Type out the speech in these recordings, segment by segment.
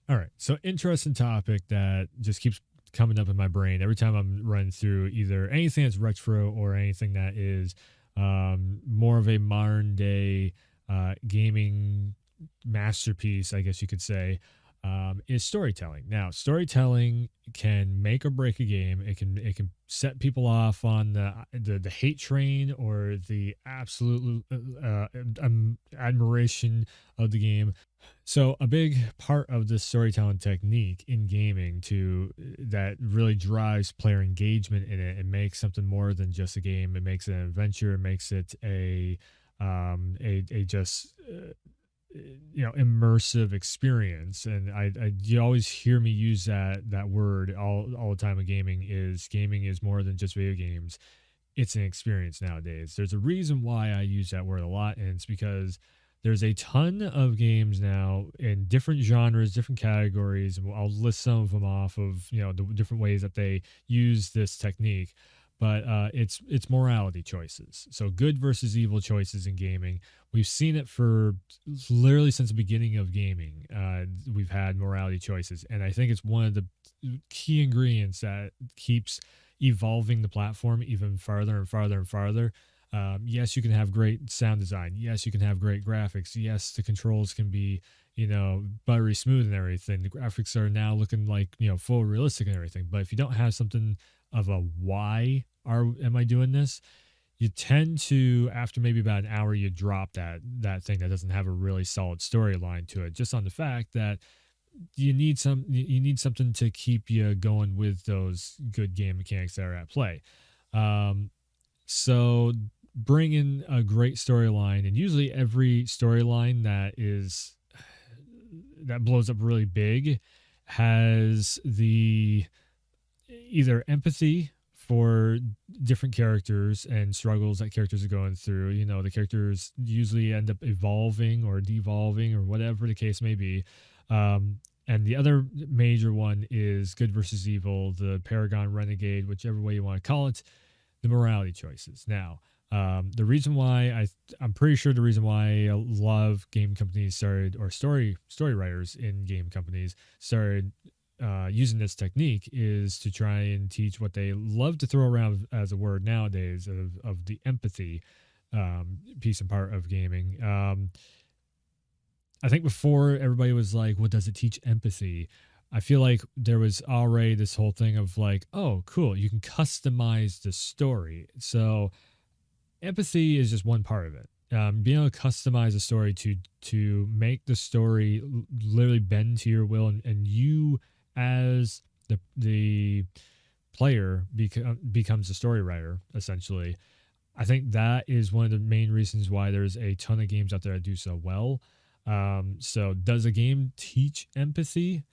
All right. So interesting topic that just keeps coming up in my brain every time I'm running through either anything that's retro or anything that is more of a modern day gaming masterpiece, I guess you could say, is storytelling. Now, storytelling can make or break a game. It can set people off on the hate train or the absolute admiration of the game. So a big part of this storytelling technique in gaming to that really drives player engagement in it and makes something more than just a game. It makes it an adventure. It makes it a just immersive experience. And I you always hear me use that word all the time. Of gaming is more than just video games. It's an experience nowadays. There's a reason why I use that word a lot, and it's because there's a ton of games now in different genres, different categories, and I'll list some of them off of the different ways that they use this technique. But it's morality choices. So good versus evil choices in gaming. We've seen it for literally since the beginning of gaming. We've had morality choices, and I think it's one of the key ingredients that keeps evolving the platform even farther and farther and farther. Yes, you can have great sound design. Yes, you can have great graphics. Yes, the controls can be, buttery smooth and everything. The graphics are now looking like, full realistic and everything. But if you don't have something of a why am I doing this, you tend to, after maybe about an hour, you drop that thing that doesn't have a really solid storyline to it, just on the fact that you need something to keep you going with those good game mechanics that are at play. So bring in a great storyline, and usually every storyline that blows up really big has the either empathy for different characters and struggles that characters are going through. The characters usually end up evolving or devolving or whatever the case may be. And the other major one is good versus evil, the Paragon Renegade, whichever way you want to call it, the morality choices. Now, the reason why I'm pretty sure the reason why a lot of game companies started, or story writers in game companies started using this technique, is to try and teach what they love to throw around as a word nowadays of the empathy piece and part of gaming. I think before everybody was like, what does it teach empathy? I feel like there was already this whole thing of like, oh, cool, you can customize the story. So empathy is just one part of it. Being able to customize a story to make the story literally bend to your will, and you as the player becomes the story writer, essentially. I think that is one of the main reasons why there's a ton of games out there that do so well. So does a game teach empathy?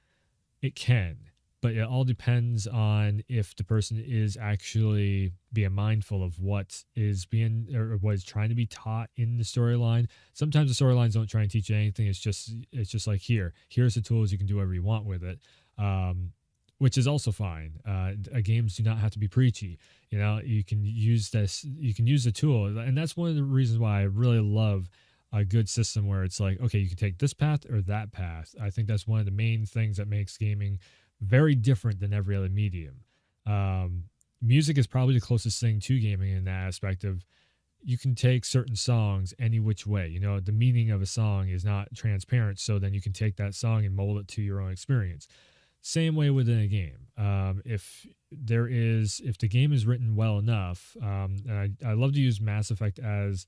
It can, but it all depends on if the person is actually being mindful of what is being, or what is trying to be taught in the storyline. Sometimes the storylines don't try and teach you anything. It's just like, here's the tools, you can do whatever you want with it. Which is also fine. Games do not have to be preachy. You can use the tool. And that's one of the reasons why I really love a good system where it's like, okay, you can take this path or that path. I think that's one of the main things that makes gaming very different than every other medium. Music is probably the closest thing to gaming in that aspect of, you can take certain songs any which way. The meaning of a song is not transparent, so then you can take that song and mold it to your own experience. Same way within a game. If the game is written well enough, and I love to use Mass Effect as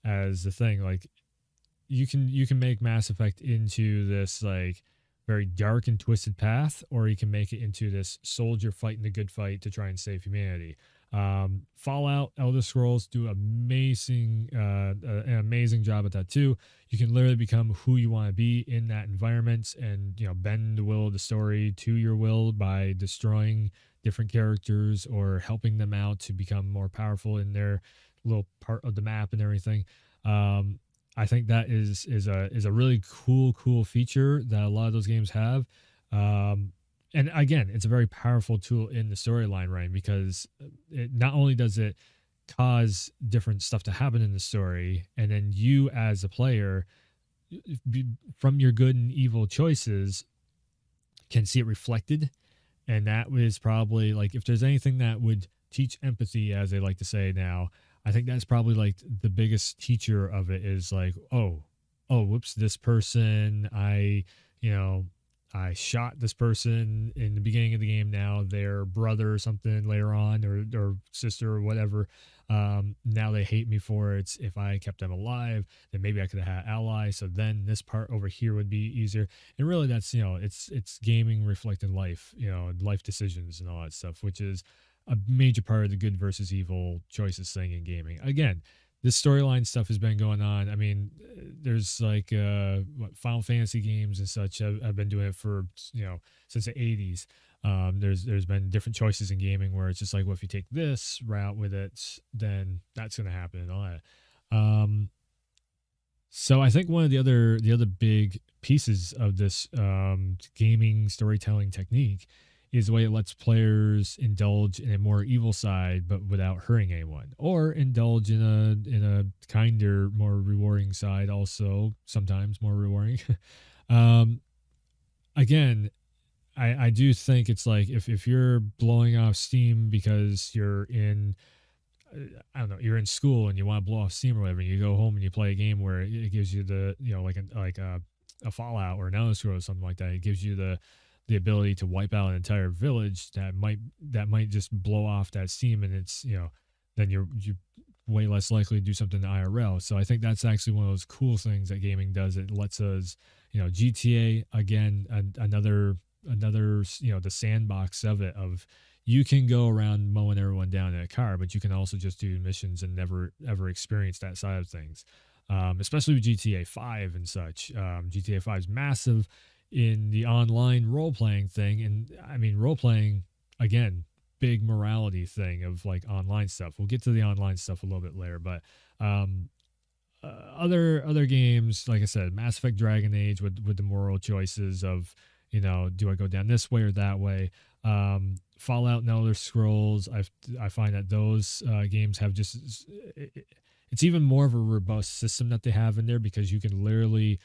the thing, like you can make Mass Effect into this like very dark and twisted path, or you can make it into this soldier fighting the good fight to try and save humanity. Fallout, Elder Scrolls do an amazing job at that too. You can literally become who you want to be in that environment, and bend the will of the story to your will by destroying different characters or helping them out to become more powerful in their little part of the map and everything. I think that is a really cool feature that a lot of those games have. And again, it's a very powerful tool in the storyline, right? Because it not only does it cause different stuff to happen in the story, and then you as a player, from your good and evil choices, can see it reflected. And that was probably like, if there's anything that would teach empathy, as they like to say now, I think that's probably like the biggest teacher of it is like, whoops, this person, you know, I shot this person in the beginning of the game. Now their brother or something later on, or sister or whatever. Now they hate me for it. If I kept them alive, then maybe I could have had allies. So then this part over here would be easier. And really, that's, it's gaming reflecting life, life decisions and all that stuff, which is a major part of the good versus evil choices thing in gaming. Again, this storyline stuff has been going on. I mean, there's like Final Fantasy games and such. I've been doing it for since the 80s. There's been different choices in gaming where it's just like, well, if you take this route with it, then that's going to happen and all that. So I think one of the other big pieces of this gaming storytelling technique is the way it lets players indulge in a more evil side, but without hurting anyone, or indulge in a kinder, more rewarding side, also sometimes more rewarding. Again, I do think it's like if you're blowing off steam because you're in, I don't know, you're in school and you want to blow off steam or whatever, and you go home and you play a game where it gives you the, like a Fallout or an Elder Scrolls or something like that. It gives you the ability to wipe out an entire village that might just blow off that steam, and it's, then you're way less likely to do something IRL. So I think that's actually one of those cool things that gaming does. It lets us, GTA, again, another the sandbox of it, of you can go around mowing everyone down in a car, but you can also just do missions and never ever experience that side of things. Especially with GTA 5 and such. GTA 5 is massive in the online role-playing thing. And I mean, role-playing, again, big morality thing of like online stuff. We'll get to the online stuff a little bit later, but other games, like I said, Mass Effect Dragon Age with the moral choices of, do I go down this way or that way? Fallout and Elder Scrolls, I find that those games have just, it's even more of a robust system that they have in there, because you can literally,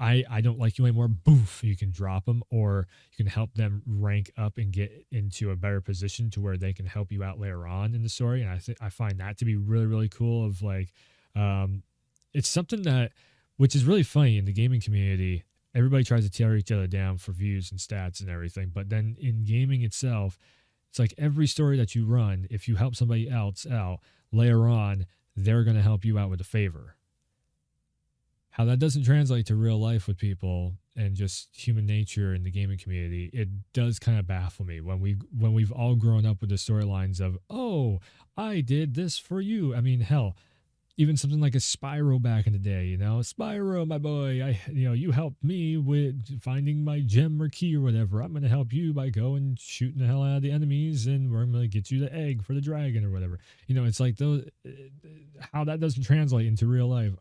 I don't like you anymore, boof, you can drop them, or you can help them rank up and get into a better position to where they can help you out later on in the story. And I find that to be really, really cool. Of like, it's something that, which is really funny in the gaming community. Everybody tries to tear each other down for views and stats and everything, but then in gaming itself, it's like every story that you run, if you help somebody else out later on, they're going to help you out with a favor. How that doesn't translate to real life with people and just human nature in the gaming community, it does kind of baffle me when we've all grown up with the storylines of, oh, I did this for you. I mean, hell, even something like a Spyro back in the day, Spyro, my boy, you helped me with finding my gem or key or whatever. I'm going to help you by going shooting the hell out of the enemies, and we're going to get you the egg for the dragon or whatever. It's like those, how that doesn't translate into real life.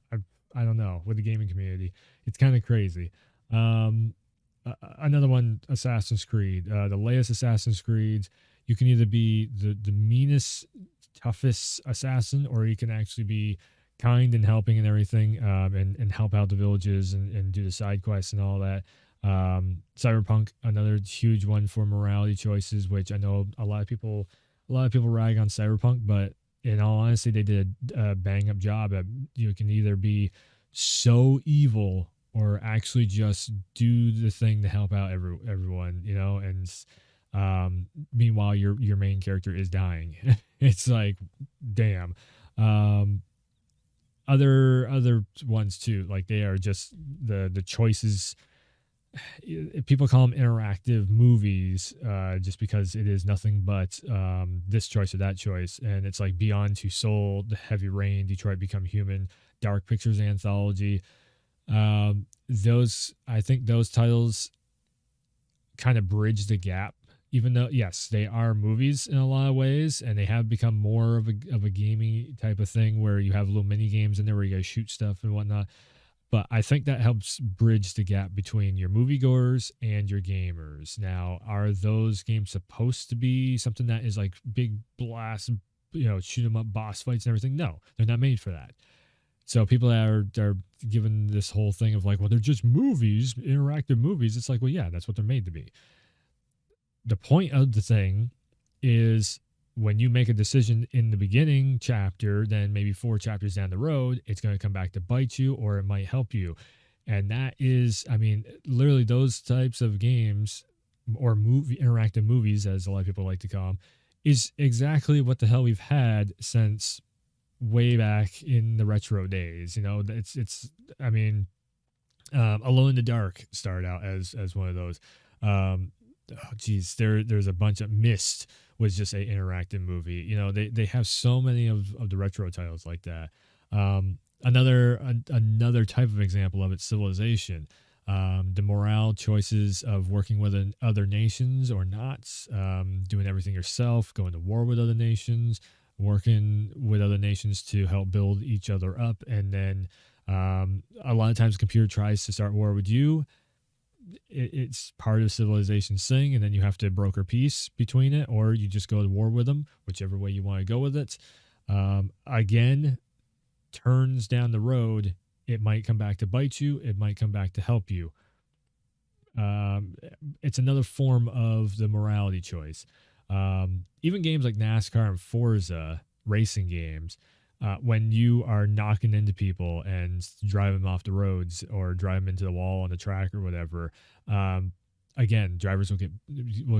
I don't know, with the gaming community. It's kind of crazy. Another one, Assassin's Creed. The latest Assassin's Creed, you can either be the meanest, toughest assassin, or you can actually be kind and helping and everything, and help out the villages and do the side quests and all that. Cyberpunk, another huge one for morality choices, which I know a lot of people rag on Cyberpunk, but in all honesty, they did a bang up job at, you can either be so evil or actually just do the thing to help out everyone, and meanwhile your main character is dying. It's like, damn. Other ones too, like they are just the choices. People call them interactive movies, just because it is nothing but this choice or that choice. And it's like Beyond Two Soul, The Heavy Rain, Detroit Become Human, Dark Pictures Anthology. I think those titles kind of bridge the gap, even though, yes, they are movies in a lot of ways, and they have become more of a gaming type of thing where you have little mini games in there where you guys shoot stuff and whatnot. But I think that helps bridge the gap between your moviegoers and your gamers. Now, are those games supposed to be something that is like big blast, shoot 'em up boss fights and everything? No, they're not made for that. So people that are given this whole thing of like, well, they're just movies, interactive movies. It's like, well, yeah, that's what they're made to be. the point of the thing is when you make a decision in the beginning chapter, then maybe 4 chapters down the road, it's going to come back to bite you or it might help you. And that is, I mean, literally those types of games or interactive movies, as a lot of people like to call them, is exactly what the hell we've had since way back in the retro days. You know, I mean, Alone in the Dark started out as one of those. There's a bunch of Mist was just a interactive movie. You know, they have so many of the retro titles like that. Another type of example of it, Civilization. The morale choices of working with other nations or not, doing everything yourself, going to war with other nations, working with other nations to help build each other up, and then a lot of times the computer tries to start war with you. It's part of Civilization's thing, and then you have to broker peace between it, or you just go to war with them, whichever way you want to go with it. Again, turns down the road, it might come back to bite you, it might come back to help you. It's another form of the morality choice. Even games like NASCAR and Forza racing games, when you are knocking into people and driving them off the roads or drive them into the wall on the track or whatever, again, drivers will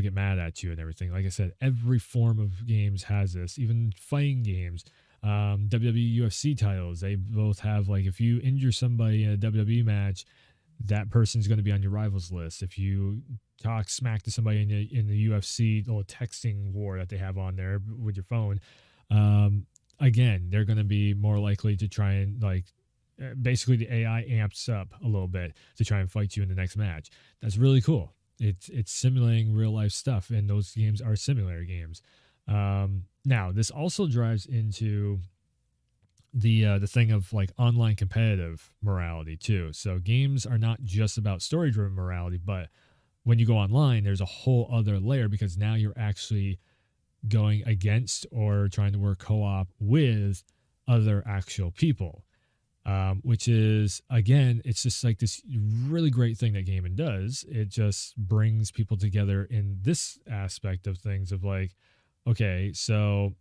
get mad at you and everything. Like I said, every form of games has this. Even fighting games, WWE, UFC titles, they both have, like, if you injure somebody in a WWE match, that person's going to be on your rivals list. If you talk smack to somebody in the UFC little texting war that they have on there with your phone, again, they're going to be more likely to try and, like, basically the AI amps up a little bit to try and fight you in the next match. That's really cool. It's simulating real life stuff, and those games are simulator games. Now, this also drives into the thing of, like, online competitive morality too. So games are not just about story driven morality, but when you go online, there's a whole other layer, because now you're actually going against or trying to work co-op with other actual people, which is, again, it's just like this really great thing that gaming does. It just brings people together in this aspect of things of, like, okay, so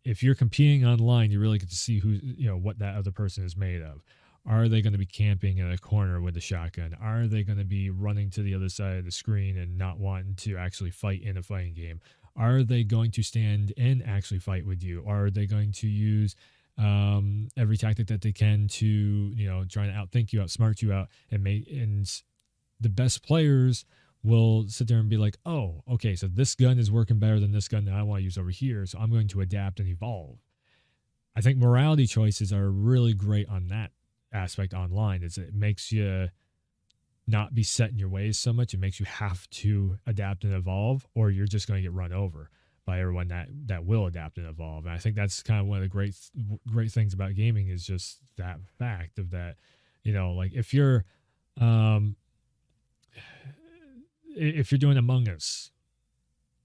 if you're competing online, you really get to see what that other person is made of. Are they going to be camping in a corner with a shotgun? Are they going to be running to the other side of the screen and not wanting to actually fight in a fighting game? Are they going to stand and actually fight with you? Are they going to use every tactic that they can to, try to outthink you, outsmart you out, and the best players will sit there and be like, oh, okay, so this gun is working better than this gun that I want to use over here, so I'm going to adapt and evolve. I think morality choices are really great on that aspect online. It makes you not be set in your ways so much. It makes you have to adapt and evolve, or you're just going to get run over by everyone that will adapt and evolve. And I think that's kind of one of the great things about gaming, is just that fact of that, like if you're doing Among Us,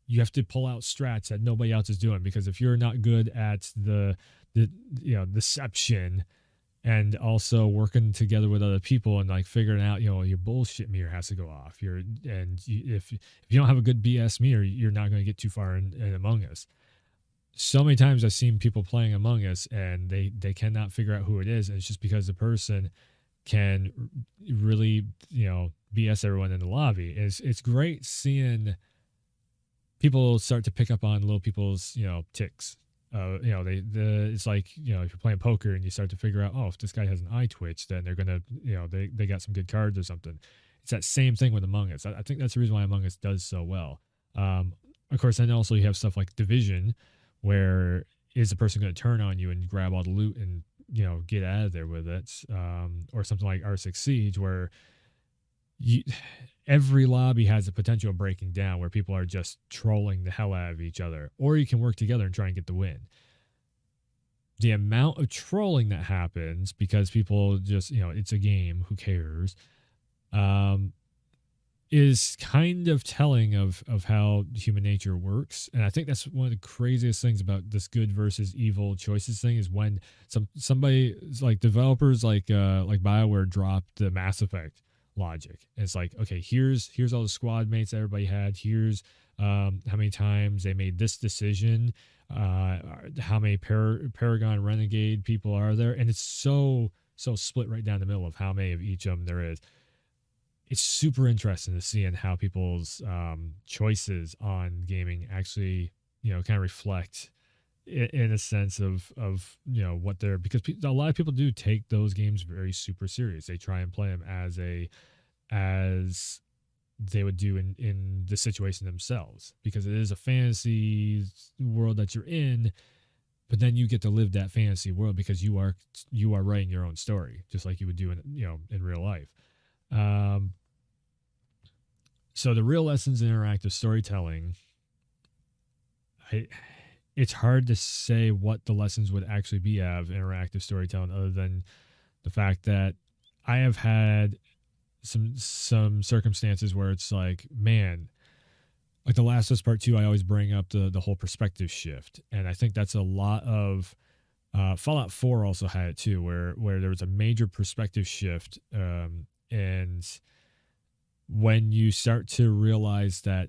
you have to pull out strats that nobody else is doing, because if you're not good at the deception and also working together with other people and, like, figuring out, your bullshit meter has to go off. If you don't have a good BS meter, you're not going to get too far in Among Us. So many times I've seen people playing Among Us and they cannot figure out who it is, and it's just because the person can really, BS everyone in the lobby. It's great seeing people start to pick up on little people's, ticks. It's like, if you're playing poker and you start to figure out, oh, if this guy has an eye twitch, then they're gonna, they got some good cards or something. It's that same thing with Among Us. I think that's the reason why Among Us does so well. Of course, then also you have stuff like Division, where is the person going to turn on you and grab all the loot and, get out of there with it, or something like R6 Siege, where every lobby has the potential of breaking down, where people are just trolling the hell out of each other, or you can work together and try and get the win. The amount of trolling that happens because people just, it's a game, who cares, is kind of telling of how human nature works. And I think that's one of the craziest things about this good versus evil choices thing, is when somebody, like developers like BioWare, dropped the Mass Effect logic. And it's like, okay, here's all the squad mates everybody had. Here's how many times they made this decision, how many Paragon Renegade people are there, and it's so split right down the middle of how many of each of them there is. It's super interesting to see and how people's choices on gaming actually, kind of reflect in a sense of what they're, because a lot of people do take those games very super serious. They try and play them as they would do in the situation themselves, because it is a fantasy world that you're in, but then you get to live that fantasy world because you are writing your own story just like you would do in real life. um, so the real lessons in interactive storytelling, I, it's hard to say what the lessons would actually be of interactive storytelling, other than the fact that I have had some circumstances where it's like, man, like The Last of Us Part 2, I always bring up the whole perspective shift, and I think that's a lot of Fallout 4 also had it too, where there was a major perspective shift, and when you start to realize that,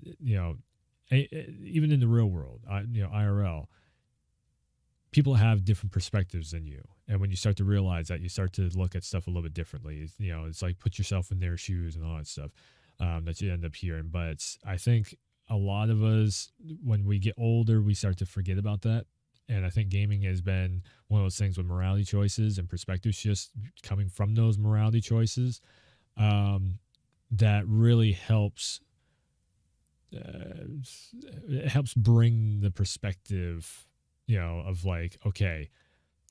even in the real world, IRL, people have different perspectives than you. And when you start to realize that, you start to look at stuff a little bit differently. It's like put yourself in their shoes and all that stuff, that you end up hearing. But I think a lot of us, when we get older, we start to forget about that. And I think gaming has been one of those things with morality choices and perspective shifts coming from those morality choices, that really helps. It helps bring the perspective, of like, okay,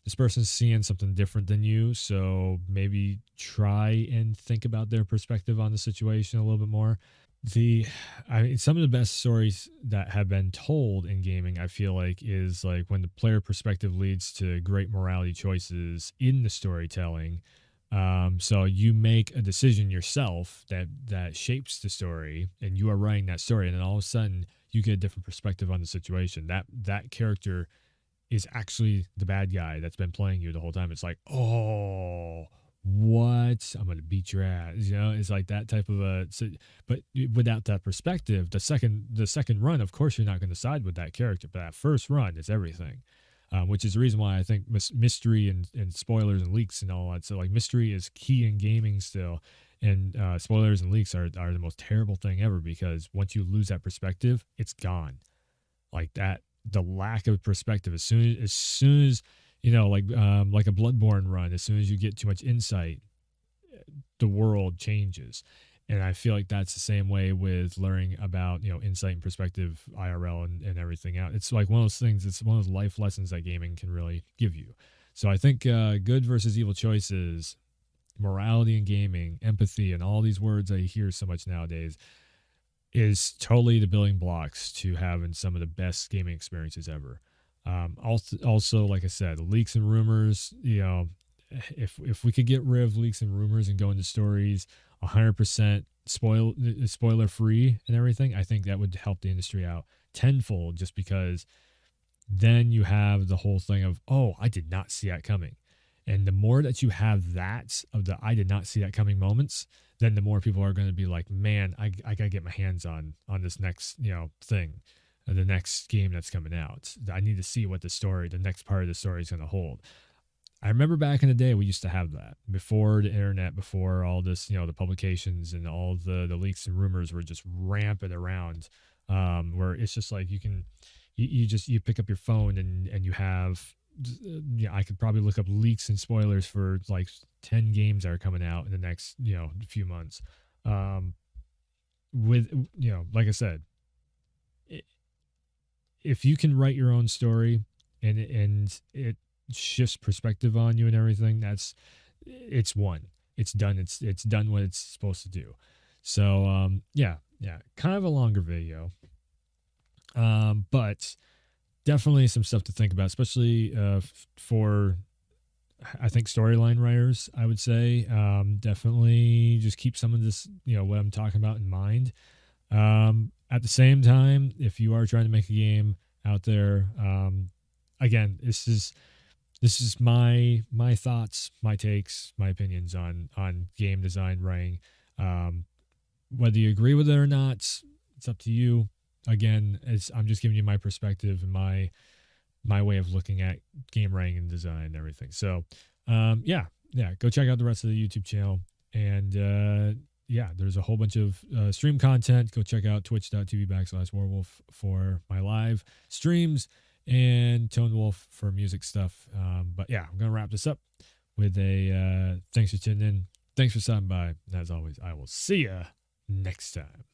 this person's seeing something different than you, so maybe try and think about their perspective on the situation a little bit more. Some of the best stories that have been told in gaming, I feel like, is like when the player perspective leads to great morality choices in the storytelling. So you make a decision yourself that shapes the story, and you are writing that story, and then all of a sudden you get a different perspective on the situation. That character is actually the bad guy that's been playing you the whole time. It's like, oh, what? I'm gonna beat your ass. It's like that type of but without that perspective, the second run, of course, you're not going to side with that character. But that first run is everything. Which is the reason why I think mystery and spoilers and leaks and all that. So like mystery is key in gaming still, and spoilers and leaks are the most terrible thing ever, because once you lose that perspective, it's gone. Like that, the lack of perspective, as soon as like a Bloodborne run, as soon as you get too much insight, the world changes. And I feel like that's the same way with learning about, insight and perspective, IRL, and everything out. It's like one of those things. It's one of those life lessons that gaming can really give you. So I think good versus evil choices, morality in gaming, empathy, and all these words I hear so much nowadays is totally the building blocks to having some of the best gaming experiences ever. Also, like I said, leaks and rumors. If we could get rid of leaks and rumors and go into stories 100% spoiler free and everything, I think that would help the industry out tenfold, just because then you have the whole thing of, oh, I did not see that coming. And the more that you have that of the I did not see that coming moments, then the more people are going to be like, man, I got to get my hands on this next, thing, the next game that's coming out. I need to see what the next part of the story is going to hold. I remember back in the day, we used to have that before the internet, before all this, the publications and all the leaks and rumors were just rampant around, where it's just like you pick up your phone and you have, I could probably look up leaks and spoilers for like 10 games that are coming out in the next, few months. With, like I said, if you can write your own story and it shifts perspective on you and everything, it's done. It's done what it's supposed to do. So yeah, kind of a longer video, but definitely some stuff to think about, especially for, I think, storyline writers. I would say definitely just keep some of this, what I'm talking about in mind. At the same time, if you are trying to make a game out there, again, this is my thoughts, my takes, my opinions on game design writing. Whether you agree with it or not, it's up to you. again, I'm just giving you my perspective and my way of looking at game writing and design and everything. So, yeah, go check out the rest of the YouTube channel. And yeah, there's a whole bunch of stream content. Go check out twitch.tv/Warwolf for my live streams and Tone Wolf for music stuff. But yeah, I'm going to wrap this up with a thanks for tuning in. Thanks for stopping by. And as always, I will see you next time.